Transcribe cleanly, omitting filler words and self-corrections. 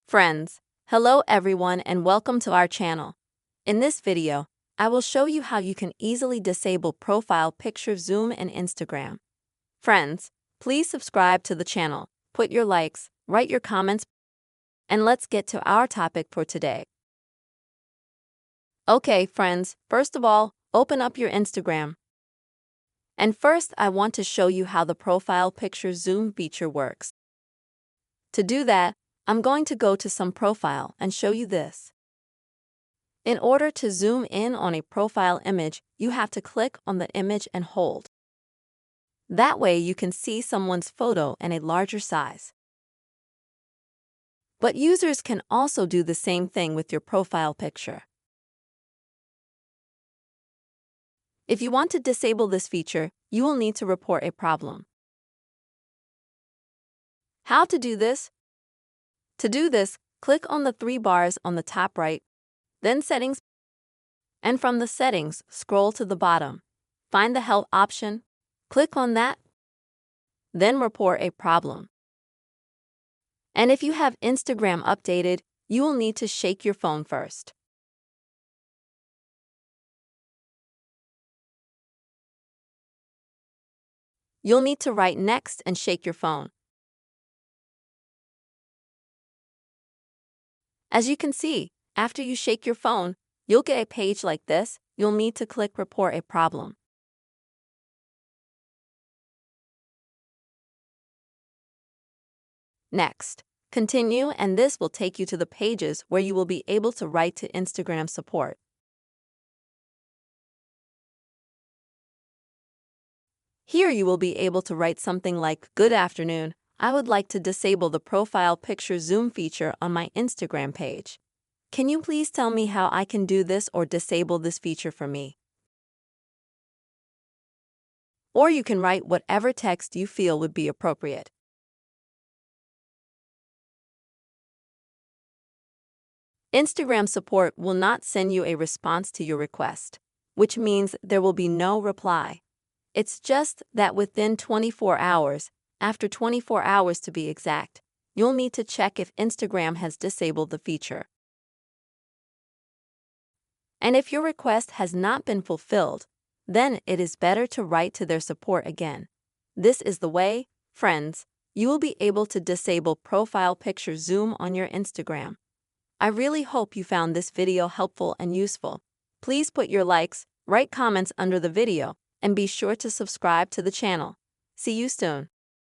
Friends, hello everyone and welcome to our channel. In this video, I will show you how you can easily disable profile picture zoom in Instagram. Friends, please subscribe to the channel, put your likes, write your comments, and let's get to our topic for today. Okay, friends, first of all, open up your Instagram. And first, I want to show you how the profile picture zoom feature works. To do that, I'm going to go to some profile and show you this. In order to zoom in on a profile image, you have to click on the image and hold. That way you can see someone's photo in a larger size. But users can also do the same thing with your profile picture. If you want to disable this feature, you will need to report a problem. How to do this? To do this, click on the three bars on the top right, then Settings, and from the Settings, scroll to the bottom. Find the Help option, click on that, then Report a problem. And if you have Instagram updated, you will need to shake your phone first. You'll need to write Next and shake your phone. As you can see, after you shake your phone, you'll get a page like this. You'll need to click Report a problem. Next, continue, and this will take you to the pages where you will be able to write to Instagram support. Here you will be able to write something like, "Good afternoon, I would like to disable the profile picture zoom feature on my Instagram page. Can you please tell me how I can do this or disable this feature for me?" Or you can write whatever text you feel would be appropriate. Instagram support will not send you a response to your request, which means there will be no reply. It's just that within 24 hours, after 24 hours to be exact, you'll need to check if Instagram has disabled the feature. And if your request has not been fulfilled, then it is better to write to their support again. This is the way, friends, you will be able to disable profile picture zoom on your Instagram. I really hope you found this video helpful and useful. Please put your likes, write comments under the video, and be sure to subscribe to the channel. See you soon.